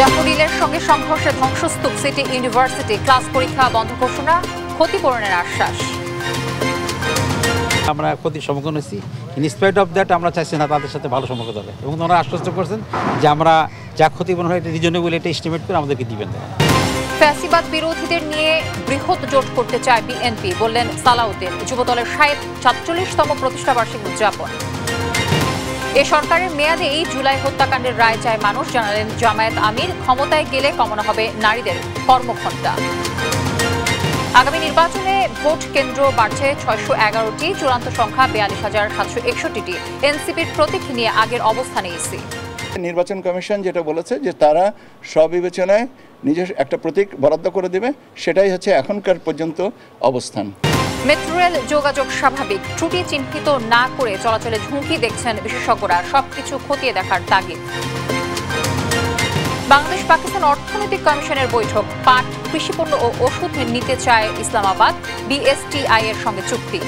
ড্যাফোডিলের সঙ্গে সংঘর্ষে ধ্বংসস্তূপ সিটি ইউনিভার্সিটি, ক্লাস পরীক্ষা বন্ধ ঘোষণা, ক্ষতিপূরণের আশ্বাস। আমরা ক্ষতির সম্মুখীন হয়েছি, ইনস্পাইট অফ দ্যাট আমরা চাইছি না তাদের সাথে ভালো সম্পর্ক হবে এবং ওনারা আশ্বস্ত করছেন যে আমরা যা ক্ষতিপূরণ হয় এটা রিজনেবল এটা এস্টিমেট করে আমাদেরকে দিবেন। ফ্যাসিবাদ বিরোধীদের নিয়ে বৃহৎ জোট করতে চায় বিএনপি, বললেন সালাউদ্দিন। যুবদলের 47তম প্রতিষ্ঠাবার্ষিকী উদযাপন। এ সরকারের মেয়াদেই জুলাই হত্যাকাণ্ডের রায় চায় মানুষ, জানালেন জামায়াত আমির। ক্ষমতায় গেলে কমানো হবে নারীদের কর্মঘণ্টা। আগামী নির্বাচনে ভোট কেন্দ্র বাড়ছে 611টি, চূড়ান্ত সংখ্যা 42,761টি। এনসিপির প্রতীক নিয়ে আগের অবস্থানে ইসি। নির্বাচন কমিশন যেটা বলেছে যে তারা স্ববিবেচনায় নিজের একটা প্রতীক বরাদ্দ করে দেবে, সেটাই হচ্ছে এখনকার পর্যন্ত অবস্থান। মেট্রো রেল যোগাযোগ স্বাভাবিক, ত্রুটি চিহ্নিত না করে চলাচলে ঝুঁকি দেখছেন বিশেষজ্ঞরা। সবকিছু খতিয়ে দেখার তাগিদ। বাংলাদেশ পাকিস্তান অর্থনৈতিক কমিশনের বৈঠক। পাট, কৃষিপণ্য ও ওষুধ নিতে চায় ইসলামাবাদ, বিএসটিআই এর সঙ্গে চুক্তি।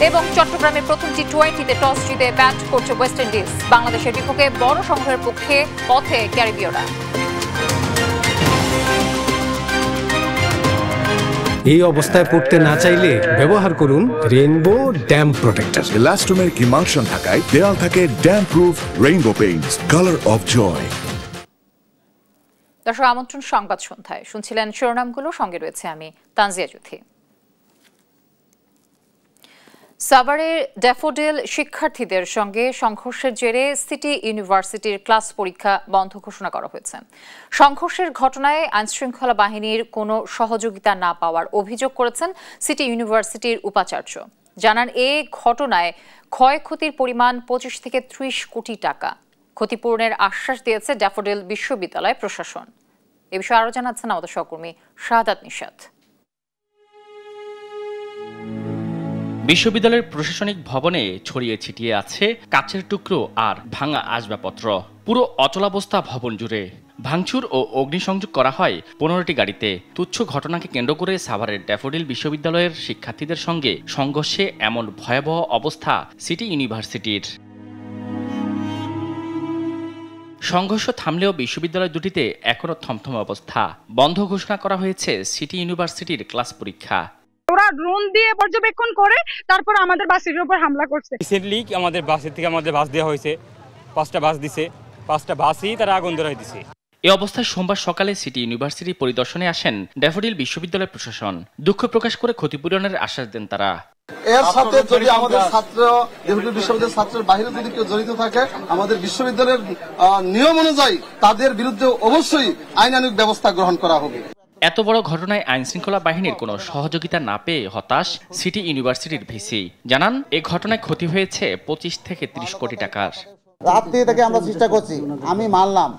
এবং চট্টগ্রামের প্রথম টি20তে টস জিতে ব্যাট করছে ওয়েস্ট ইন্ডিজ। বাংলাদেশের বিপক্ষে বড় সংগ্রহের পথে ক্যারিবীয়রা। এই অবস্থায় পড়তে না চাইলে ব্যবহার করুন রেইনবো ড্যাম প্রোটেক্টর। ইলাস্টোমের ইমালশন থাকায় দেয়াল থাকে damp proof Rainbow Paints, colour of joy. দর্শক, আমন্ত্রণ সংবাদ সন্ধ্যায়। শুনছিলেন শিরোনামগুলো, সঙ্গে রয়েছে আমি তানজিয়া জুথি। সাভারের ড্যাফোডিল শিক্ষার্থীদের সঙ্গে সংঘর্ষের জেরে সিটি ইউনিভার্সিটির ক্লাস পরীক্ষা বন্ধ ঘোষণা করা হয়েছে। সংঘর্ষের ঘটনায় আইনশৃঙ্খলা বাহিনীর কোনো সহযোগিতা না পাওয়ার অভিযোগ করেছেন সিটি ইউনিভার্সিটির উপাচার্য। জানান, এ ঘটনায় ক্ষয়ক্ষতির পরিমাণ 25 থেকে 30 কোটি টাকা। ক্ষতিপূরণের আশ্বাস দিয়েছে ড্যাফোডিল বিশ্ববিদ্যালয় প্রশাসন। এ বিষয়ে আরও জানাচ্ছেন আমাদের সহকর্মী শাহাদাত নিশাত। বিশ্ববিদ্যালয়ের প্রশাসনিক ভবনে ছড়িয়ে ছিটিয়ে আছে কাচের টুকরো আর ভাঙা আসবাবপত্র। পুরো অচলাবস্থা ভবন জুড়ে। ভাঙচুর ও অগ্নিসংযোগ করা হয় 15টি গাড়িতে। তুচ্ছ ঘটনাকে কেন্দ্র করে সাভারের ড্যাফোডিল বিশ্ববিদ্যালয়ের শিক্ষার্থীদের সঙ্গে সংঘর্ষে এমন ভয়াবহ অবস্থা সিটি ইউনিভার্সিটির। সংঘর্ষ থামলেও বিশ্ববিদ্যালয় দুটিতে এখনো থমথম অবস্থা। বন্ধ ঘোষণা করা হয়েছে সিটি ইউনিভার্সিটির ক্লাস পরীক্ষা। ওরা ড্রোন দিয়ে পর্যবেক্ষণ করে তারপর আমাদের বাসের উপর হামলা করছে। রিসেন্টলি আমাদের বাসের থেকে আমাদের বাস দেওয়া হয়েছে, 5টা বাস দিছে, 5টা বাসই তারা আগুন ধরাই দিছে। এ অবস্থায় সোমবার সকালে সিটি ইউনিভার্সিটি পরিদর্শনে আসেন ড্যাফোডিল বিশ্ববিদ্যালয় প্রশাসন। দুঃখ প্রকাশ করে ক্ষতিপূরণের আশ্বাস দেন তারা। এর সাথে যদি আমাদের ছাত্র ড্যাফোডিল বিশ্ববিদ্যালয়ের ছাত্রের বাইরে যদি কেউ জড়িত থাকে, আমাদের বিশ্ববিদ্যালয়ের নিয়ম অনুযায়ী তাদের বিরুদ্ধে অবশ্যই আইনানুগ ব্যবস্থা গ্রহণ করা হবে। এত বড় ঘটনায় আইনশৃঙ্খলা বাহিনীর কোনো সহযোগিতা না পেয়ে হতাশ সিটি ইউনিভার্সিটির ভিসি। জানান, এই ঘটনায় ক্ষতি হয়েছে 25 থেকে 30 কোটি টাকার। রাত থেকে আমরা চেষ্টা করছি, আমি মানলাম,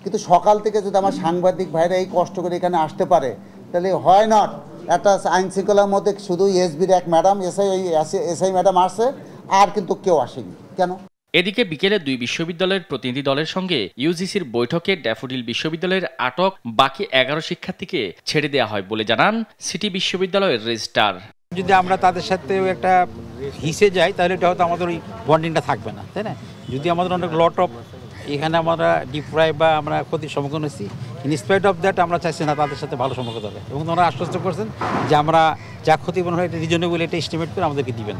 কিন্তু সকাল থেকে যদি আমার সাংবাদিক ভাইরা এই কষ্ট করে এখানে আসতে পারে, তাহলে হয় নট একটা আইন শৃঙ্খলার মধ্যে শুধু এসবির এক ম্যাডাম এসআই ম্যাডাম আসছে, আর কিন্তু কেউ আসেনি কেন? এদিকে বিকেলে দুই বিশ্ববিদ্যালয়ের প্রতিনিধি দলের সঙ্গে ইউজিসির বৈঠকে ড্যাফোডিল বিশ্ববিদ্যালয়ের আটক বাকি 11 শিক্ষার্থীকে ছেড়ে দেওয়া হয় বলে জানান সিটি বিশ্ববিদ্যালয়ের রেজিস্ট্রার। যদি আমরা তাদের সাথে একটা হিসে যাই তাহলে এটা হয়তো আমাদের ওই বন্ডিংটা থাকবে না, তাই না? যদি আমাদের অনেক লট অফ এখানে আমরা ডিপ্রাইভ বা আমরা ক্ষতির সম্মুখীন হয়েছি, ইনস্পাইট অফ দ্যাট আমরা চাইছি না তাদের সাথে ভালো সম্পর্ক হবে এবং ওনারা আশ্বস্ত করছেন যে আমরা যা ক্ষতিপূরণ হয় এটা রিজনেবল এটা এস্টিমেট করে আমাদেরকে দিবেন।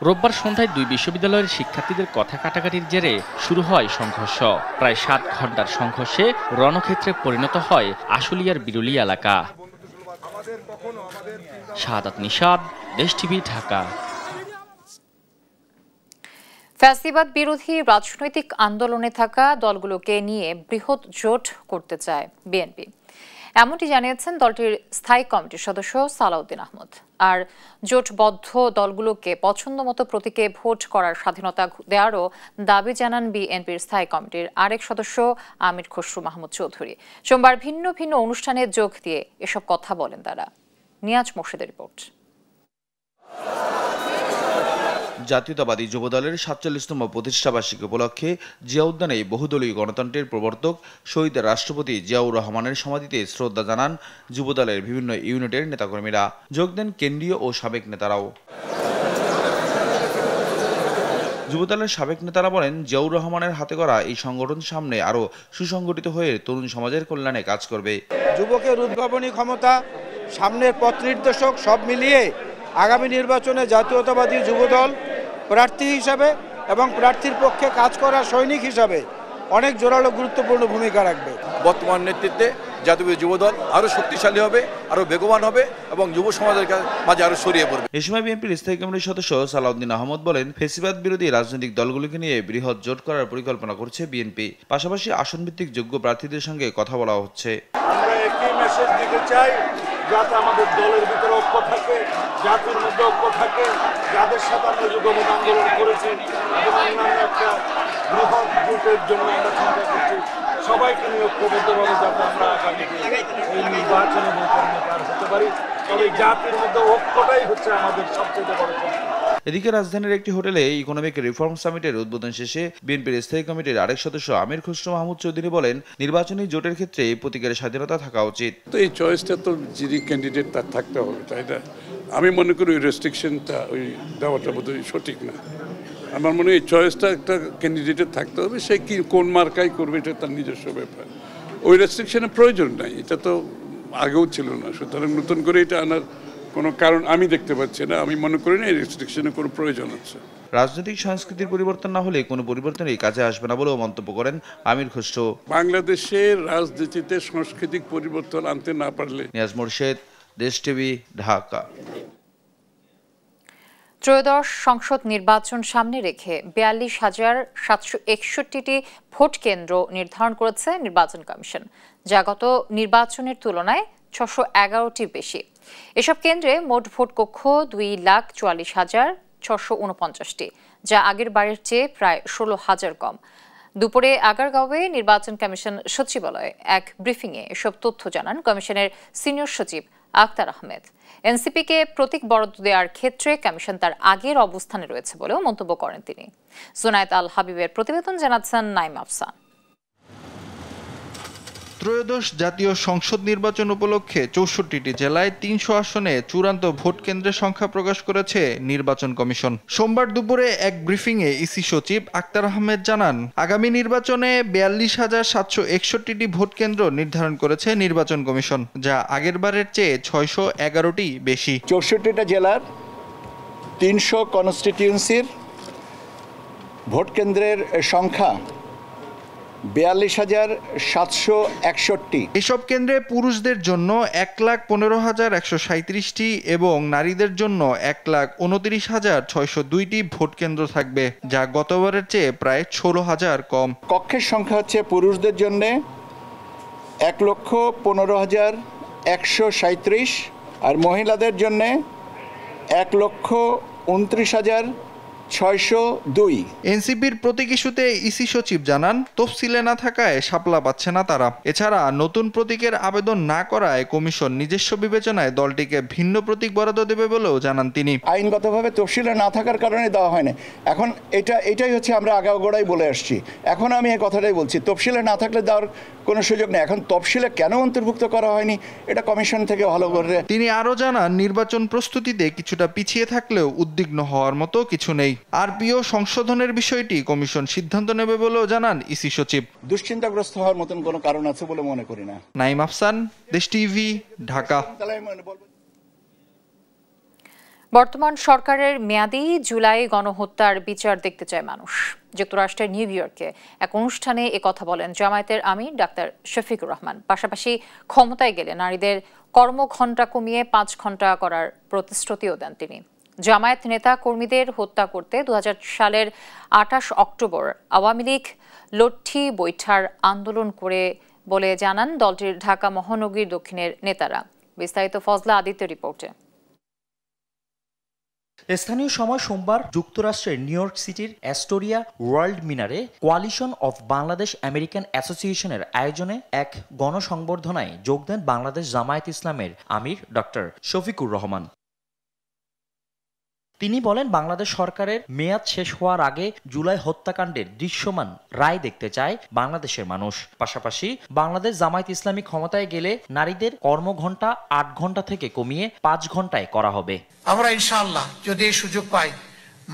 রোববার সন্ধ্যায় দুই বিশ্ববিদ্যালয়ের শিক্ষার্থীদের কথা কাটাকাটির জেরে শুরু হয় সংঘর্ষ। প্রায় 7 ঘন্টার সংঘর্ষে রণক্ষেত্রে পরিণত হয় আশুলিয়ার বিরুলি এলাকা। শাহাদাত নিশাত, দেশ টিভি, ঢাকা। ফ্যাসিবাদ বিরোধী রাজনৈতিক আন্দোলনে থাকা দলগুলোকে নিয়ে বৃহৎ জোট করতে চায় বিএনপি, এমনটি জানিয়েছেন দলটির স্থায়ী কমিটির সদস্য সালাউদ্দিন আহমদ। আর জোটবদ্ধ দলগুলোকে পছন্দমতো প্রতীকে ভোট করার স্বাধীনতা দেওয়ারও দাবি জানান বিএনপির স্থায়ী কমিটির আরেক সদস্য আমির খসরু মাহমুদ চৌধুরী। সোমবার ভিন্ন ভিন্ন অনুষ্ঠানে যোগ দিয়ে এসব কথা বলেন তারা। নিয়াজ মোর্শেদের রিপোর্ট। জাতীয়তাবাদী যুবদলের ৪৭তম প্রতিষ্ঠাবার্ষিকী উপলক্ষে জিয়া উদ্যানে বহুদলীয় গণতন্ত্রের প্রবর্তক শহীদ রাষ্ট্রপতি জিয়াউর রহমানের সমাধিতে শ্রদ্ধা জানান যুবদলের বিভিন্ন ইউনিটের নেতাকর্মীরা। যোগ দেন কেন্দ্রীয় ও সাবেক নেতারাও। যুবদলের সাবেক নেতারা বলেন, জিয়াউর রহমানের হাতে করা এই সংগঠন সামনে আরও সুসংগঠিত হয়ে তরুণ সমাজের কল্যাণে কাজ করবে। যুবকের উদ্ভাবনী ক্ষমতা, সামনের পথ নির্দেশক সব মিলিয়ে আগামী নির্বাচনে জাতীয়তাবাদী যুবদল প্রার্থী হিসাবে এবং প্রার্থীর পক্ষে কাজ করা সৈনিক হিসাবে অনেক জোরালো গুরুত্বপূর্ণ ভূমিকা রাখবে। বর্তমান নেতৃত্বে জাতীয় যুবদল আরও শক্তিশালী হবে, আরও বেগবান হবে এবং যুব সমাজের মাঝে আরও ছড়িয়ে পড়বে। এ সময় বিএনপির স্থায়ী কমিটির সদস্য সালাউদ্দিন আহমদ বলেন, ফেসিবাদ বিরোধী রাজনৈতিক দলগুলোকে নিয়ে বৃহৎ জোট করার পরিকল্পনা করছে বিএনপি। পাশাপাশি আসনভিত্তিক যোগ্য প্রার্থীদের সঙ্গে কথা বলা হচ্ছে। আমরা একই মেসেজ দিতে চাই, যাতে আমাদের দলের ভিতরে ঐক্য থাকে, জাতির মধ্যে ঐক্য থাকে, যাদের সাথে আমরা যুগপৎ আন্দোলন করেছি এবং অন্যান্য একটা বৃহৎ জোটের জন্য আমরা চিন্তা করছি, সবাইকে নিয়ে ঐক্যবদ্ধভাবে যাতে আমরা আগামী এই নির্বাচনে ভোটার হতে পারি। তবে জাতির মধ্যে ঐক্যটাই হচ্ছে আমাদের সবচেয়ে বড় শক্তি। এদিকে রাজধানীর একটি হোটেলে ইকোনমিক রিফর্ম সামিটের উদ্বোধন শেষে বিএনপির স্থায়ী কমিটির আরেক সদস্য আমির খসরু মাহমুদ চৌধুরী বলেন, নির্বাচনী জোটের ক্ষেত্রে প্রতীকের স্বাধীনতা থাকা উচিত। তো এই চয়েসটা তো যিনি ক্যান্ডিডেট তার থাকতে হবে, তাই না? আমি মনে করি ওই রেস্ট্রিকশনটা ওই দেওয়াটা বোধহয় সঠিক না। আমার মনে হয় এই চয়েসটা একটা ক্যান্ডিডেটের থাকতে হবে, সে কি কোন মার্কাই করবে এটা তার নিজস্ব ব্যাপার। ওই রেস্ট্রিকশনের প্রয়োজন নাই, এটা তো আগেও ছিল না, সুতরাং নতুন করে এটা আনার কোনো কারণ আমি দেখতে পাচ্ছি না। আমি মনে করি না এই রেস্ট্রিকশনের কোনো প্রয়োজন আছে। রাজনৈতিক সংস্কৃতির পরিবর্তন না হলে কোনো পরিবর্তনই কাজে আসবে না বলেও মন্তব্য করেন আমির খসরু। বাংলাদেশের রাজনীতিতে সাংস্কৃতিক পরিবর্তন আনতে না পারলে। নিয়াজ মোরশেদ, দেশ টিভি, ঢাকা। ত্রয়োদশ সংসদ নির্বাচন সামনে রেখে ৪২,৭৬১টি ভোট কেন্দ্র নির্ধারণ করেছে নির্বাচন কমিশন, যা গত নির্বাচনের তুলনায় ৬১১টি বেশি। এসব কেন্দ্রে মোট ভোট কক্ষ ২,৪৪,৬৪৯টি, যা আগের বারের চেয়ে প্রায় ১৬,০০০ কম। দুপুরে আগারগাঁওয়ে নির্বাচন কমিশন সচিবালয়ে এক ব্রিফিংয়ে এসব তথ্য জানান কমিশনের সিনিয়র সচিব আক্তার আহমেদ। এনসিপিকে প্রতীক বরাদ্দ দেওয়ার ক্ষেত্রে কমিশন তার আগের অবস্থানে রয়েছে বলেও মন্তব্য করেন তিনি। জুনায়েদ আল হাবিবের প্রতিবেদন জানাচ্ছেন নাইম আফসান। ত্রয়োদশ জাতীয় সংসদ নির্বাচন উপলক্ষে ৬৪টি জেলায় ৩০০ আসনে চূড়ান্ত ভোট কেন্দ্রের সংখ্যা প্রকাশ করেছে নির্বাচন কমিশন। সোমবার দুপুরে এক ব্রিফিংয়ে ইসি সচিব আক্তার আহমেদ জানান, আগামী নির্বাচনে ৪২,৭৬১টি ভোট কেন্দ্র নির্ধারণ করেছে নির্বাচন কমিশন, যা আগের বারের চেয়ে ৬১১টি বেশি। ৬৪টা জেলার ৩০০ কনস্টিটিউয়েন্সির ভোট কেন্দ্রের সংখ্যা ৪২,৭৬১। এসব কেন্দ্রে পুরুষদের জন্য ১,১৫,১৩৭টি এবং নারীদের জন্য ১,২৯,৬০২টি ভোট কেন্দ্র থাকবে, যা গতবারের চেয়ে প্রায় ১৬,০০০ কম। কক্ষের সংখ্যা হচ্ছে পুরুষদের জন্য ১,১৫,১৩৭ আর মহিলাদের জন্য ১,২৯,৬০২। এনসিপির প্রতীক ইস্যুতে ইসি সচিব জানান, তফসিলে না থাকায় শাপলা পাচ্ছে না তারা। এছাড়া নতুন প্রতীকের আবেদন না করায় কমিশন নিজস্ব বিবেচনায় দলটিকে ভিন্ন প্রতীক বরাদ্দ দেবে বলেও জানান তিনি। আইনগতভাবে তফসিলে না থাকার কারণে দেওয়া হয়নি। এখন এটাই হচ্ছে আমরা আগাগোড়াই বলে আসছি। এখন আমি এই কথাটাই বলছি, তফসিলে না থাকলে দেওয়ার কোনো সুযোগ নেই। এখন তফসিলে কেন অন্তর্ভুক্ত করা হয়নি এটা কমিশন থেকে ভালো করে। তিনি আরও জানান, নির্বাচন প্রস্তুতিতে কিছুটা পিছিয়ে থাকলেও উদ্বিগ্ন হওয়ার মতো কিছু নেই। আরপিও সংশোধনের বিষয়টি কমিশন সিদ্ধান্ত নেবে বলেও জানান ইসি সচিব। দুশ্চিন্তাগ্রস্ত হওয়ার মতন কোনো কারণ আছে বলে মনে করি না। নাইম আফসান, দেশ টিভি, ঢাকা। বর্তমান সরকারের মেয়াদী জুলাই গণহত্যার বিচার দেখতে চায় মানুষ। যুক্তরাষ্ট্রের নিউ ইয়র্কে এক অনুষ্ঠানে একথা বলেন জামায়াতের আমির ডাক্তার শফিকুর রহমান। পাশাপাশি ক্ষমতায় গেলে নারীদের কর্মঘণ্টা কমিয়ে ৫ ঘণ্টা করার প্রতিশ্রুতিও দেন তিনি। জামায়াত নেতা কর্মীদের হত্যা করতে ২০০০ সালের ২৮ অক্টোবর আওয়ামী লীগ লঠ্ঠি বৈঠার আন্দোলন করে বলে জানান দলটির ঢাকা মহানগরীর দক্ষিণের নেতারা। বিস্তারিত ফজলা আদিত্যের রিপোর্টে। স্থানীয় সময় সোমবার যুক্তরাষ্ট্রের নিউ ইয়র্ক সিটির অ্যাস্টোরিয়া ওয়ার্ল্ড মিনারে কোয়ালিশন অফ বাংলাদেশ আমেরিকান অ্যাসোসিয়েশনের আয়োজনে এক গণসংবর্ধনায় যোগ দেন বাংলাদেশ জামায়াত ইসলামের আমির ডক্টর শফিকুর রহমান। তিনি বলেন, বাংলাদেশ সরকারের মেয়াদ শেষ হওয়ার আগে জুলাই হত্যাকাণ্ডের দৃশ্যমান রায় দেখতে চায় বাংলাদেশের মানুষ। পাশাপাশি বাংলাদেশ জামায়াত ইসলামী ক্ষমতায় গেলে নারীদের কর্মঘণ্টা ৮ ঘণ্টা থেকে কমিয়ে ৫ ঘণ্টায় করা হবে। আমরা ইনশাআল্লাহ যদি এই সুযোগ পাই,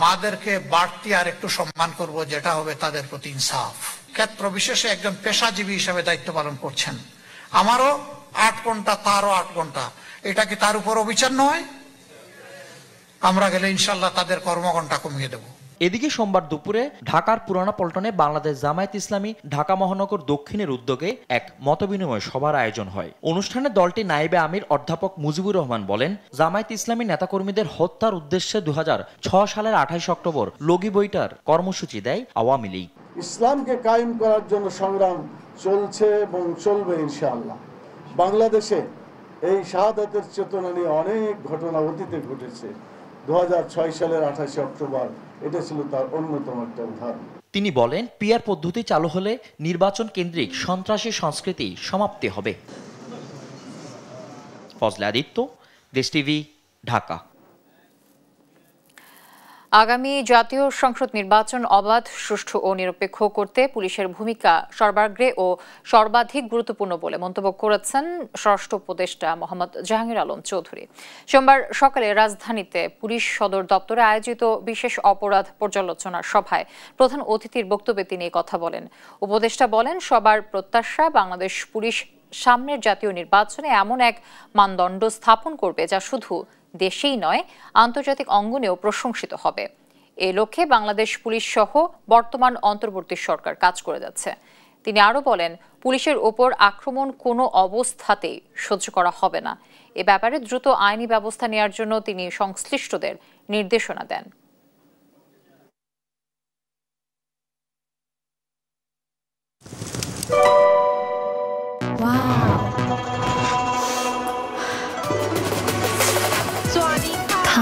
মাদেরকে বাড়তি আর একটু সম্মান করব, যেটা হবে তাদের প্রতি ইনসাফ। ক্ষেত্র বিশেষে একজন পেশাজীবী হিসেবে দায়িত্ব পালন করছেন, আমারও 8 ঘন্টা, তারও 8 ঘন্টা, এটা কি তার উপর অবিচার নয়? আমরা গেলে ইনশাল্লাহ তাদের কর্মঘণ্টা কমিয়ে দেব। এদিকে সোমবার দুপুরে ঢাকার পুরানা পল্টনে বাংলাদেশ জামায়াত ইসলামী ঢাকা মহানগর দক্ষিণের উদ্যোগে এক মতবিনিময় সভার আয়োজন হয়। অনুষ্ঠানে দলটি নায়েবে আমির অধ্যাপক মুজিবুর রহমান বলেন, জামায়াত ইসলামী নেতাকর্মীদের হত্যার উদ্দেশ্যে 2006 সালের 28 অক্টোবর লগি বইটার কর্মসূচি দেয় আওয়ামী লীগ। ইসলামকে কায়েম করার জন্য সংগ্রাম চলছে এবং চলবে ইনশাআল্লাহ। বাংলাদেশে এই শাহাদাতের চেতনা নিয়ে অনেক ঘটনা অতীতে ঘটেছে। 2006 সালের 28 অক্টোবর এটা ছিল তার অন্যতম একটা উদাহরণ। তিনি বলেন, পিআর পদ্ধতি চালু হলে নির্বাচন কেন্দ্রিক সন্ত্রাসী সংস্কৃতি সমাপ্তি হবে। ফজলে আদিত্য, দেশ টিভি, ঢাকা। আগামী জাতীয় সংসদ নির্বাচন অবাধ, সুষ্ঠু ও নিরপেক্ষ করতে পুলিশের ভূমিকা সর্বাগ্রে ও সর্বাধিক গুরুত্বপূর্ণ বলে মন্তব্য করেছেন স্বরাষ্ট্র উপদেষ্টা মোহাম্মদ জাহাঙ্গীর আলম চৌধুরী। সোমবার সকালে রাজধানীতে পুলিশ সদর দপ্তরে আয়োজিত বিশেষ অপরাধ পর্যালোচনা সভায় প্রধান অতিথির বক্তব্যে তিনি কথা বলেন। উপদেষ্টা বলেন, সবার প্রত্যাশা বাংলাদেশ পুলিশ সামনের জাতীয় নির্বাচনে এমন এক মানদণ্ড স্থাপন করবে যা শুধু দেশেই নয়, আন্তর্জাতিক অঙ্গনেও প্রশংসিত হবে। এ লক্ষ্যে বাংলাদেশ পুলিশ সহ বর্তমান অন্তর্বর্তী সরকার কাজ করে যাচ্ছে। তিনি আরও বলেন, পুলিশের ওপর আক্রমণ কোনো অবস্থাতেই সহ্য করা হবে না। এ ব্যাপারে দ্রুত আইনি ব্যবস্থা নেওয়ার জন্য তিনি সংশ্লিষ্টদের নির্দেশনা দেন।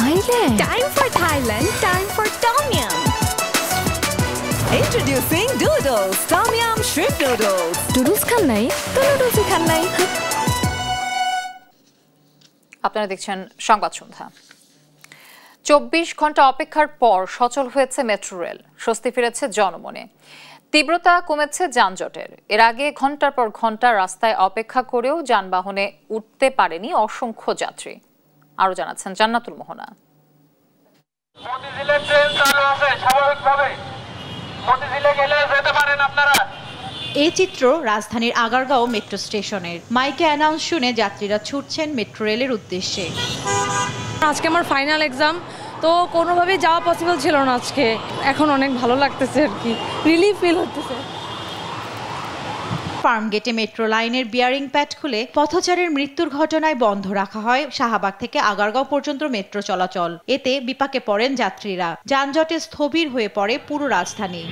Thailand. Time for Thailand. Time for Tom Yum. Introducing Doodles. Tom Yum Shrimp Noodles. Doodles খান নাই তো noodles খান নাই। আপনারা দেখছেন সংবাদ সন্ধ্যা। 24 ঘন্টা অপেক্ষার পর সচল হয়েছে মেট্রো রেল, স্বস্তি ফিরেছে জনমনে। তীব্রতা কমেছে যানজটের। এর আগে ঘন্টার পর ঘন্টা রাস্তায় অপেক্ষা করেও যানবাহনে উঠতে পারেনি অসংখ্য যাত্রী। আরো জানাচ্ছেন জান্নাতুল মোহনা। মতিঝিলে ট্রেন চালু আছে স্বাভাবিকভাবে, মতিঝিলে গেলে যেতে পারেন আপনারা। এই চিত্র রাজধানীর আগারগাঁও মেট্রো স্টেশনের। মাইকে অ্যানাউন্স শুনে যাত্রীরা ছুটছেন মেট্রো রেলের উদ্দেশ্যে। আজকে আমার ফাইনাল এক্সাম, তো কোনোভাবেই যাওয়া পসিবল ছিল না আজকে। এখন অনেক ভালো লাগতেছে আর কি, রিলিফ ফিল হচ্ছে। ফার্মগেটে মেট্রো লাইনের বিয়ারিং প্যাড খুলে পথচারীর মৃত্যুর ঘটনায় বন্ধ রাখা হয় শাহবাগ থেকে আগারগাঁও পর্যন্ত মেট্রো চলাচল। এতে বিপাকে পড়েন যাত্রীরা। যানজটে স্থবির হয়ে পড়ে পুরো রাজধানী।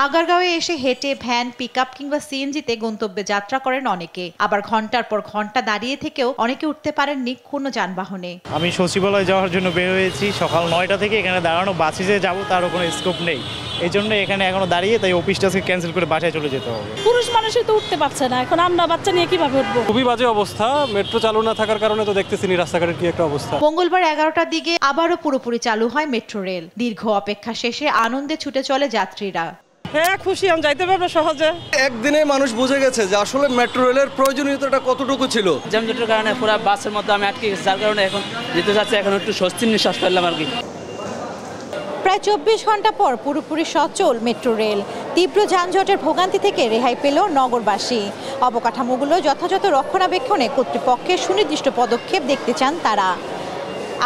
আগারগাঁওয়ে এসে হেঁটে, ভ্যান, পিকআপ কিংবা সিএনজিতে গন্তব্যে যাত্রা করেন অনেকে। আবার ঘন্টার পর ঘন্টা দাঁড়িয়ে থেকেও অনেকে উঠতে পারেননি কোনো যানবাহনে। আমি সচিবালয় যাওয়ার জন্য বের হয়েছি সকাল 9টা থেকে। এখানে দাঁড়ানো, বাসে যে যাবো তারও কোনো স্কোপ নেই। এই জন্য এখানে এখনো দাঁড়িয়ে, তাই অফিসটাকে ক্যান্সেল করে বাসায় চলে যেতে হবে। পুরুষ মানুষই তো উঠতে পারছে না, এখন আমরা বাচ্চা নিয়ে কিভাবে উঠবো? খুবই বাজে অবস্থা। মেট্রো চালু না থাকার কারণে তো দেখতেছি রাস্তাঘাটের কি একটা অবস্থা। মঙ্গলবার 11টার দিকে আবারও পুরোপুরি চালু হয় মেট্রো রেল। দীর্ঘ অপেক্ষা শেষে আনন্দে ছুটে চলে যাত্রীরা। হ্যাঁ, খুশি, আমি যাইতে পারবো সহজে। একদিনে মানুষ বুঝে গেছে যে আসলে মেট্রো রেলের প্রয়োজনীয়তাটা কতটুকু ছিল। যানজটের কারণে পুরো বাসের মধ্যে আমি আটকে গেছি, যার কারণে এখন যেতে যাচ্ছে, এখন একটু স্বস্তির নিঃশ্বাস ফেললাম আর কি। প্রায় 24 ঘন্টা পর পুরোপুরি সচল মেট্রো রেল। তীব্র যানজটের ভোগান্তি থেকে রেহাই পেল নগরবাসী। অবকাঠামোগুলো যথাযথ রক্ষণাবেক্ষণে কর্তৃপক্ষের সুনির্দিষ্ট পদক্ষেপ দেখতে চান তারা।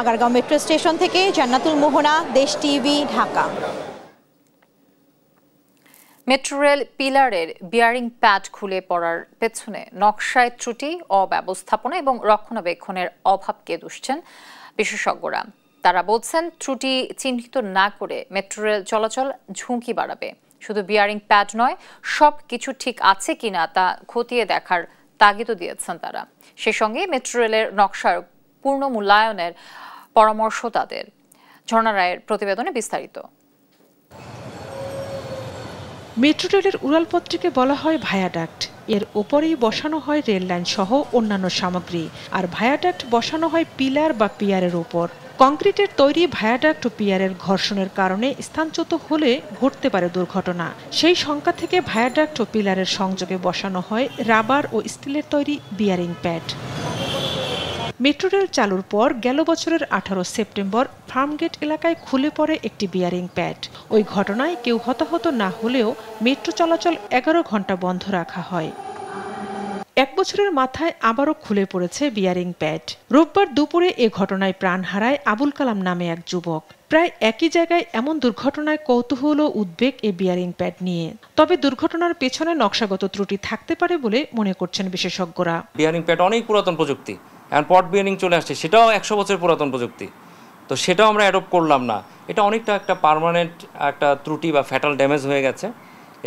আগারগাঁও মেট্রো স্টেশন থেকে জান্নাতুল মোহনা, দেশ টিভি, ঢাকা। মেট্রো রেল পিলারের বিয়ারিং প্যাড খুলে পড়ার পেছনে নকশায় ত্রুটি, অব্যবস্থাপনা এবং রক্ষণাবেক্ষণের অভাবকে দুষছেন বিশেষজ্ঞরা। তারা বলছেন, ত্রুটি চিহ্নিত না করে মেট্রো রেল চলাচল ঝুঁকি বাড়াবে। শুধু বিয়ারিং প্যাড নয়, সব কিছু ঠিক আছে কিনা তা খতিয়ে দেখার তাগিদও দিয়েছেন তারা। সে সঙ্গে মেট্রো রেলের নকশার পূর্ণ মূল্যায়নের পরামর্শ তাদের। ঝর্ণা রায়ের প্রতিবেদনে বিস্তারিত। মেট্রো রেলের উড়ালপত্রকে বলা হয় ভায়াডাক্ট। এর ওপরেই বসানো হয় রেল লাইন সহ অন্যান্য সামগ্রী, আর ভায়াডাক্ট বসানো হয় পিলার বা পিয়ারের উপর। কংক্রিটের তৈরি ভায়াডাক্ট ও পিয়ারের ঘর্ষণের কারণে স্থানচ্যুত হলে ঘটতে পারে দুর্ঘটনা। সেই শঙ্কা থেকে ভায়াডাক্ট ও পিলারের সংযোগে বসানো হয় রাবার ও স্টিলের তৈরি বিয়ারিং প্যাড। মেট্রো রেল চালুর পর গেল বছরের 18 সেপ্টেম্বর ফার্মগেট এলাকায় খুলে পড়ে একটি বিয়ারিং প্যাড। ওই ঘটনায় কেউ হতাহত না হলেও মেট্রো চলাচল 11 ঘন্টা বন্ধ রাখা হয়। এক বছরের মাথায় আবারও খুলে পড়েছে বিয়ারিং প্যাড। রোববার দুপুরে এ ঘটনায় প্রাণ হারায় আবুল কালাম নামে এক যুবক। প্রায় একই জায়গায় এমন দুর্ঘটনায় কৌতূহল ও উদ্বেগ এই বিয়ারিং প্যাড নিয়ে। তবে দুর্ঘটনার পেছনে নকশাগত ত্রুটি থাকতে পারে বলে মনে করছেন বিশেষজ্ঞরা। বিয়ারিং প্যাড অনেক পুরাতন প্রযুক্তি, এখন পট বিয়ারিং চলে আসছে, সেটাও 100 বছর পুরাতন প্রযুক্তি। তো সেটাও আমরা অ্যাডপ্ট করলাম না। এটা অনেকটা একটা পার্মানেন্ট একটা ত্রুটি বা ফ্যাটাল ড্যামেজ হয়ে গেছে।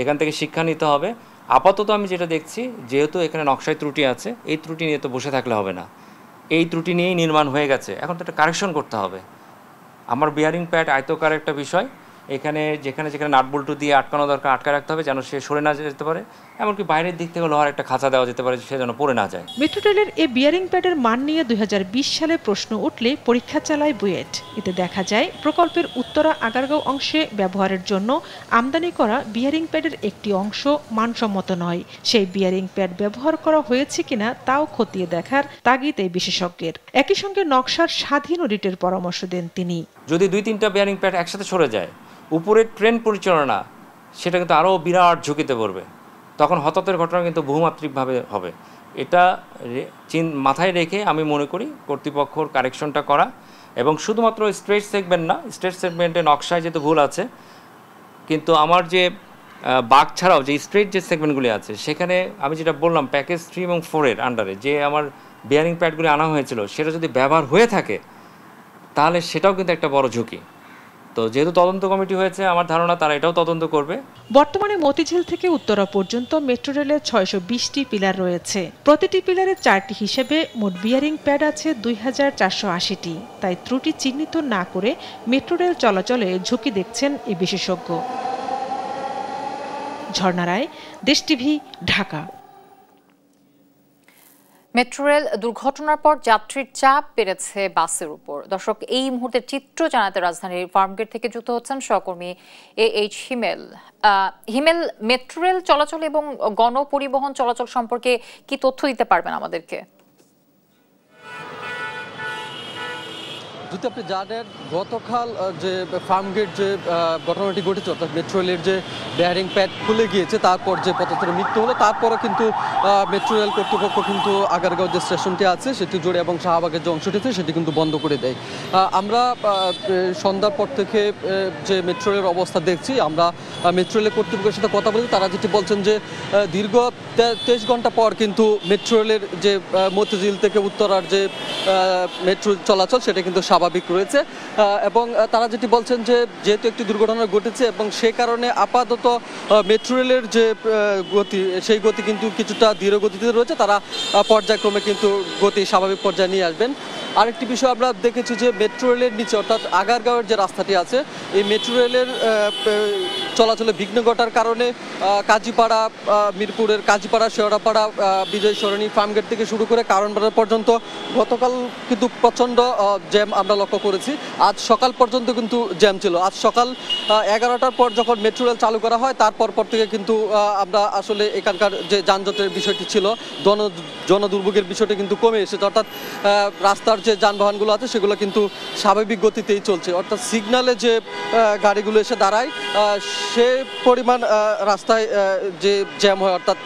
এখান থেকে শিক্ষা নিতে হবে। আপাতত আমি যেটা দেখছি, যেহেতু এখানে নকশায় ত্রুটি আছে, এই ত্রুটি নিয়ে তো বসে থাকলে হবে না। এই ত্রুটি নিয়েই নির্মাণ হয়ে গেছে, এখন তো একটা কারেকশন করতে হবে। আমার বিয়ারিং প্যাড আয়তকার একটা বিষয়, এখানে যেখানে নাটবল্টু দিয়ে আটকানো দরকার আটকা রাখতে হবে যেন সে সরে না যেতে পারে, এমনকি বাইরের দিক থেকে লোহার একটা খাঁচা দেওয়া যেতে পারে সে যেন পড়ে না যায়। মেট্রো রেলের এই বিয়ারিং প্যাডের মান নিয়ে 2020 সালে প্রশ্ন উঠলে পরীক্ষা চালায় বুয়েট। এতে দেখা যায় প্রকল্পের উত্তরা আগারগাঁও অংশে ব্যবহারের জন্য আমদানি করা বিয়ারিং প্যাডের একটি অংশ মানসম্মত নয়। সেই বিয়ারিং প্যাড ব্যবহার করা হয়েছে কিনা তাও খতিয়ে দেখার তাগিদ এই বিশেষজ্ঞের। একই সঙ্গে নকশার স্বাধীন অডিটের পরামর্শ দেন তিনি। যদি 2-3টা বিয়ারিং প্যাড একসাথে সরে যায়, উপরের ট্রেন পরিচালনা সেটা কিন্তু আরও বিরাট ঝুঁকিতে পড়বে। তখন হতাহতের ঘটনা কিন্তু বহুমাত্রিকভাবে হবে। এটা মাথায় রেখে আমি মনে করি কর্তৃপক্ষর কারেকশনটা করা, এবং শুধুমাত্র স্ট্রেট সেগমেন্ট না, স্ট্রেট সেগমেন্টে নকশায় যেহেতু ভুল আছে, কিন্তু আমার যে বাগ ছাড়াও যে স্ট্রেট যে সেগমেন্টগুলি আছে সেখানে আমি যেটা বললাম প্যাকেজ 3 এবং 4-এর আন্ডারে যে আমার বিয়ারিং প্যাডগুলি আনা হয়েছিল সেটা যদি ব্যবহার হয়ে থাকে তাহলে সেটাও কিন্তু একটা বড় ঝুঁকি। তো যেহেতু তদন্ত কমিটি হয়েছে, আমার ধারণা তারা এটাও তদন্ত করবে। বর্তমানে মতিঝিল থেকে উত্তরা পর্যন্ত মেট্রো রেলের 620টি পিলার রয়েছে। প্রতিটি পিলারে 4টি হিসেবে মোট বিয়ারিং প্যাড আছে 2480টি। তাই ত্রুটি চিহ্নিত না করে মেট্রো রেল চলাচলে ঝুঁকি দেখছেন এই বিশেষজ্ঞ। ঝর্ণা রায়, দেশ টিভি, ঢাকা। মেট্রো রেল দুর্ঘটনার পর যাত্রীর চাপ বেড়েছে বাসের উপর। দর্শক, এই মুহূর্তের চিত্র জানাতে রাজধানীর ফার্মগেট থেকে যুক্ত হচ্ছেন সহকর্মী AH হিমেল। হিমেল, মেট্রো রেল চলাচল এবং গণপরিবহন চলাচল সম্পর্কে কি তথ্য দিতে পারবেন আমাদেরকে? যদি আপনি জানেন, গতকাল যে ফার্মগেট যে ঘটনাটি ঘটেছে, অর্থাৎ মেট্রো রেলের যে বেয়ারিং প্যাড খুলে গিয়েছে, তারপর যে পথচারীর মৃত্যু হলো, তারপরও কিন্তু মেট্রো রেল কর্তৃপক্ষ কিন্তু আগারগাঁও যে স্টেশনটি আছে সেটি জুড়ে এবং শাহবাগের যে অংশটি আছে সেটি কিন্তু বন্ধ করে দেয়। আমরা সন্ধ্যার পর থেকে যে মেট্রো রেলের অবস্থা দেখছি, আমরা মেট্রো রেলের কর্তৃপক্ষের সাথে কথা বলি, তারা যেটি বলছেন যে দীর্ঘ 23 ঘন্টা পর কিন্তু মেট্রো রেলের যে মতিঝিল থেকে উত্তরার যে মেট্রো চলাচল সেটা কিন্তু স্বাভাবিক রয়েছে। এবং তারা যেটি বলছেন যে যেহেতু একটি দুর্ঘটনা ঘটেছে এবং সেই কারণে আপাতত মেট্রো রেলের যে গতি সেই গতি কিন্তু কিছুটা ধীর গতিতে রয়েছে, তারা পর্যায়ক্রমে কিন্তু গতি স্বাভাবিক পর্যায়ে নিয়ে আসবেন। আরেকটি বিষয় আমরা দেখেছি যে মেট্রো রেলের নিচে অর্থাৎ আগারগাঁওয়ের যে রাস্তাটি আছে, এই মেট্রো রেলের চলাচলে বিঘ্ন ঘটার কারণে কাজীপাড়া, মিরপুরের কাজীপাড়া, শেওড়াপাড়া, বিজয় সরণি, ফার্মগেট থেকে শুরু করে কারণবাজার পর্যন্ত গতকাল কিন্তু প্রচণ্ড জ্যাম আমরা লক্ষ্য করেছি। আজ সকাল পর্যন্ত কিন্তু জ্যাম ছিল। আজ সকাল 11টার পর যখন মেট্রো রেল চালু করা হয় তারপর থেকে কিন্তু আমরা আসলে এখানকার যে যানজটের বিষয়টি ছিল, জনদুর্ভোগের বিষয়টি কিন্তু কমে এসেছে। অর্থাৎ রাস্তার যে যানবাহনগুলো আছে সেগুলো কিন্তু স্বাভাবিক গতিতেই চলছে। অর্থাৎ সিগন্যালে যে গাড়িগুলো এসে দাঁড়ায় সে পরিমাণ রাস্তায় যে জ্যাম হয় অর্থাৎ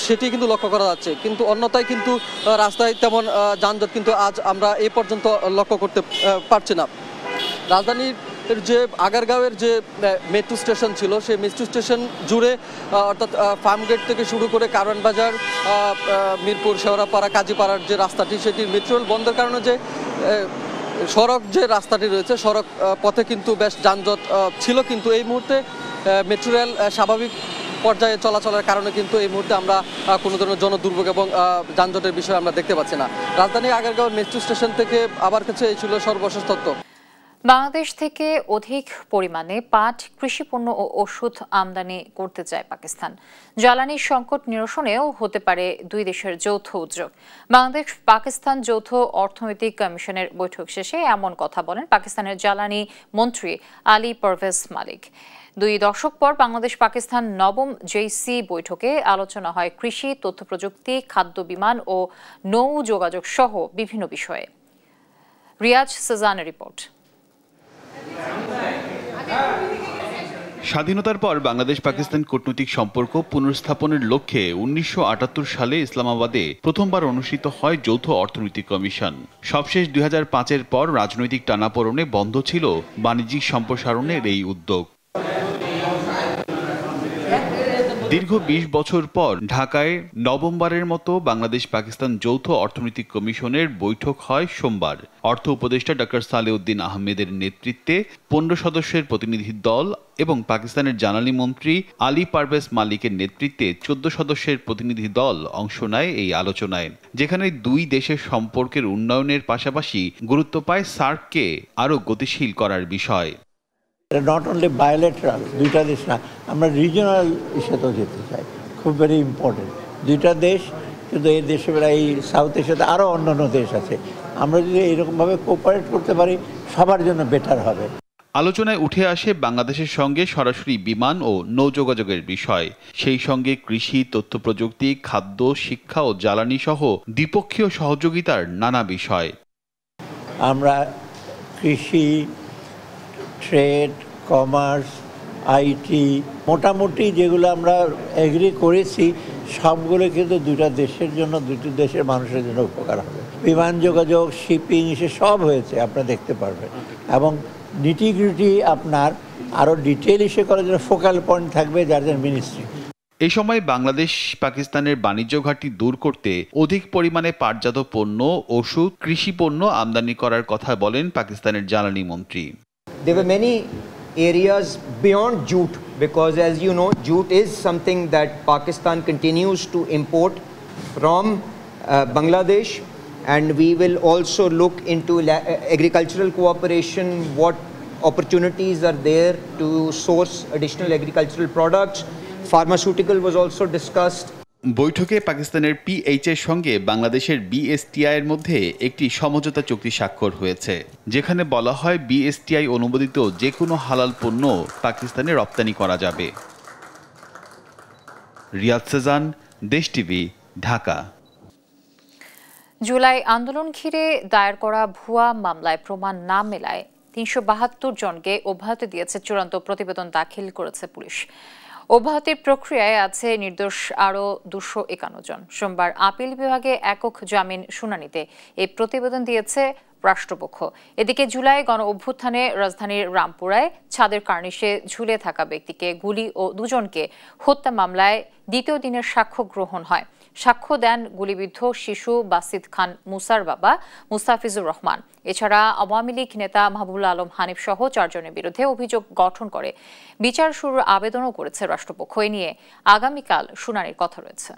সেটি কিন্তু লক্ষ্য করা যাচ্ছে, কিন্তু অন্যথায় কিন্তু রাস্তায় তেমন যানজট কিন্তু আজ আমরা এ পর্যন্ত লক্ষ্য করতে পারছি না। রাজধানীর যে আগারগাঁওয়ের যে মেট্রো স্টেশন ছিল সেই মেট্রো স্টেশন জুড়ে অর্থাৎ ফার্মগেট থেকে শুরু করে কারণবাজার, মিরপুর, শেওড়াপাড়া, কাজীপাড়ার যে রাস্তাটি সেটির মেট্রো রেল বন্ধের কারণে যে সড়ক যে রাস্তাটি রয়েছে সড়ক পথে কিন্তু বেশ যানজট ছিল, কিন্তু এই মুহূর্তে মেট্রো রেল স্বাভাবিক পর্যায়ে চলাচলের কারণে কিন্তু এই মুহূর্তে আমরা কোনো ধরনের জনদুর্ভোগ এবং যানজটের বিষয় আমরা দেখতে পাচ্ছি না। রাজধানী আগারগাঁও মেট্রো স্টেশন থেকে আমার কাছে এই ছিল সর্বশেষ তথ্য। বাংলাদেশ থেকে অধিক পরিমাণে পাট, কৃষিপণ্য ও ওষুধ আমদানি করতে চায় পাকিস্তান। জ্বালানি সংকট নিরসনেও হতে পারে দুই দেশের যৌথ উদ্যোগ। বাংলাদেশ পাকিস্তান যৌথ অর্থনৈতিক কমিশনের বৈঠক শেষে এমন কথা বলেন পাকিস্তানের জ্বালানি মন্ত্রী আলী পারভেজ মালিক। 2 দশক পর বাংলাদেশ পাকিস্তান নবম জেসি বৈঠকে আলোচনা হয় কৃষি, তথ্য প্রযুক্তি, খাদ্য, বিমান ও নৌ যোগাযোগ সহ বিভিন্ন বিষয়ে। রিয়াজ সাজানের রিপোর্ট। স্বাধীনতার পর বাংলাদেশ পাকিস্তান কূটনৈতিক সম্পর্ক পুনর্স্থাপনের লক্ষ্যে 1978 সালে ইসলামাবাদে প্রথমবার অনুষ্ঠিত হয় যৌথ অর্থনৈতিক কমিশন। সবশেষ 2005-এর পর রাজনৈতিক টানাপোড়েনে বন্ধ ছিল বাণিজ্যিক সম্প্রসারণের এই উদ্যোগ। দীর্ঘ 20 বছর পর ঢাকায় নবমবারের মতো বাংলাদেশ পাকিস্তান যৌথ অর্থনৈতিক কমিশনের বৈঠক হয় সোমবার। অর্থ উপদেষ্টা ডক্টর সালেউদ্দিন আহমেদের নেতৃত্বে 15 সদস্যের প্রতিনিধি দল এবং পাকিস্তানের জ্বালানি মন্ত্রী আলী পারভেজ মালিকের নেতৃত্বে 14 সদস্যের প্রতিনিধি দল অংশ নেয় এই আলোচনায়, যেখানে দুই দেশের সম্পর্কের উন্নয়নের পাশাপাশি গুরুত্ব পায় সার্ককে আরও গতিশীল করার বিষয়। নট অনলি বায়োলেটারাল, দুইটা দেশ না, আমরা রিজিওনাল ইস্যুতেও যেতে চাই, খুব ভেরি ইম্পর্টেন্ট। দুইটা দেশ, কিন্তু এই দেশে এই সাউথ এশিয়াতে আরও অন্যান্য দেশ আছে, আমরা যদি এইরকমভাবে কোঅপারেট করতে পারি সবার জন্য বেটার হবে। আলোচনায় উঠে আসে বাংলাদেশের সঙ্গে সরাসরি বিমান ও নৌ যোগাযোগের বিষয়, সেই সঙ্গে কৃষি, তথ্য প্রযুক্তি, খাদ্য, শিক্ষা ও জ্বালানি সহ দ্বিপক্ষীয় সহযোগিতার নানা বিষয়। আমরা কৃষি, ট্রেড, কমার্স, আইটি, মোটামুটি যেগুলো আমরা এগ্রি করেছি সবগুলো কিন্তু দুটা দেশের জন্য, দুটি দেশের মানুষের জন্য উপকার হবে। বিমান যোগাযোগ, শিপিং, সে সব হয়েছে, আপনারা দেখতে পারবেন। এবং নিটিগ্রিটি আপনার আরও ডিটেল ইস্যু করার জন্য ফোকাল পয়েন্ট থাকবে যাদের মিনিস্ট্রি। এই সময় বাংলাদেশ পাকিস্তানের বাণিজ্য ঘাটতি দূর করতে অধিক পরিমাণে পাটজাত পণ্য, ওষুধ, কৃষি পণ্য আমদানি করার কথা বলেন পাকিস্তানের জ্বালানি মন্ত্রী। There were many areas beyond jute, because as you know, jute is something that Pakistan continues to import from Bangladesh, and we will also look into agricultural cooperation, what opportunities are there to source additional agricultural products. Pharmaceutical was also discussed. বৈঠকে পাকিস্তানের PH এর সঙ্গে বাংলাদেশের BSTI এর মধ্যে একটি সমঝোতা চুক্তি স্বাক্ষর হয়েছে, যেখানে বলা হয় BSTI অনুমোদিত যে কোনো হালাল পণ্য পাকিস্তানে রপ্তানি করা যাবে। রিয়াদ সেজান, দেশ টিভি, ঢাকা। জুলাই আন্দোলন ঘিরে দায়ের করা ভুয়া মামলায় প্রমাণ না মেলায় 372 জনকে অব্যাহতি দিয়েছে চূড়ান্ত প্রতিবেদন দাখিল করেছে পুলিশ। অব্যাহতির প্রক্রিয়ায় আছে নির্দোষ আরও 251 জন। সোমবার আপিল বিভাগে একক জামিন শুনানিতে এই প্রতিবেদন দিয়েছে রাষ্ট্রপক্ষ। এদিকে জুলাই গণ অভ্যুত্থানে রাজধানীর রামপুরায় ছাদের কার্নিশে ঝুলে থাকা ব্যক্তিকে গুলি ও 2 জনকে হত্যা মামলায় দ্বিতীয় দিনের সাক্ষ্য গ্রহণ হয়। সাক্ষ্য দেন গুলিবিদ্ধ শিশু বাসিদ খান মুসার বাবা মুস্তাফিজুর রহমান। এছাড়া আওয়ামী লীগ নেতা মাহবুবুল আলম হানিফ সহ 4 জনের বিরুদ্ধে অভিযোগ গঠন করে বিচার শুরুর আবেদনও করেছে রাষ্ট্রপক্ষ। এ নিয়ে আগামীকাল শুনানির কথা রয়েছে।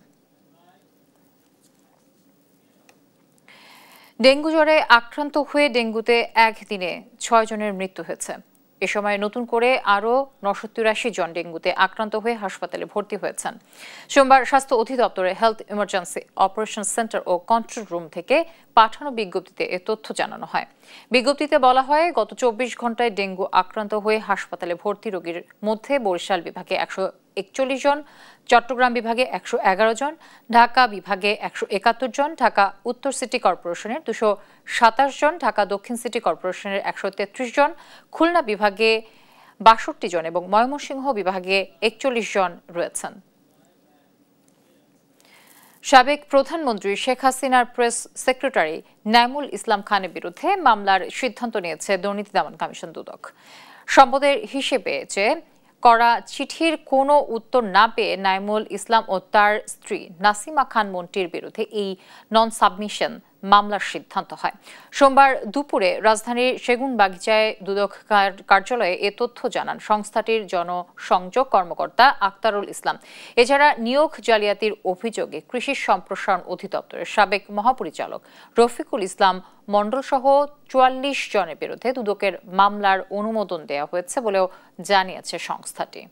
ডেঙ্গু জ্বরে আক্রান্ত হয়ে ডেঙ্গুতে একদিনে 6 জনের মৃত্যু হয়েছে। এ সময় নতুন করে আরও 983 জন ডেঙ্গুতে আক্রান্ত হয়ে হাসপাতালে ভর্তি হয়েছেন। সোমবার স্বাস্থ্য অধিদপ্তরের হেলথ ইমার্জেন্সি অপারেশন সেন্টার ও কন্ট্রোল রুম থেকে পাঠানো বিজ্ঞপ্তিতে এ তথ্য জানানো হয়। বিজ্ঞপ্তিতে বলা হয়, গত 24 ঘন্টায় ডেঙ্গু আক্রান্ত হয়ে হাসপাতালে ভর্তি রোগীর মধ্যে বরিশাল বিভাগে 141 জন, চট্টগ্রাম বিভাগে 111 জন, ঢাকা বিভাগে 171 জন, ঢাকা উত্তর সিটি কর্পোরেশনের 227 জন, ঢাকা দক্ষিণ সিটি কর্পোরেশনের 133 জন, খুলনা বিভাগে 62 জন এবং ময়মনসিংহ বিভাগে 41 জন রয়েছেন। সাবেক প্রধানমন্ত্রী শেখ হাসিনার প্রেস সেক্রেটারি নাইমুল ইসলাম খানের বিরুদ্ধে মামলার সিদ্ধান্ত নিয়েছে দুর্নীতি দমন কমিশন দুদক। সম্পদের হিসেবে যে করা চিঠির কোনো উত্তর না পেয়ে নাইমুল ইসলাম ও তার স্ত্রী নাসিমা খান মন্টির বিরুদ্ধে এই নন সাবমিশন মামলার সিদ্ধান্ত হয়। সোমবার দুপুরে রাজধানীর সেগুনবাগিচায় দুদক কার্যালয়ে এ তথ্য জানান সংস্থাটির জনসংযোগ কর্মকর্তা আক্তারুল ইসলাম। এছাড়া নিয়োগ জালিয়াতির অভিযোগে কৃষি সম্প্রসারণ অধিদপ্তরের সাবেক মহাপরিচালক রফিকুল ইসলাম মণ্ডল সহ 44 জনের বিরুদ্ধে দুদকের মামলার অনুমোদন দেওয়া হয়েছে বলেও জানিয়েছে সংস্থাটি।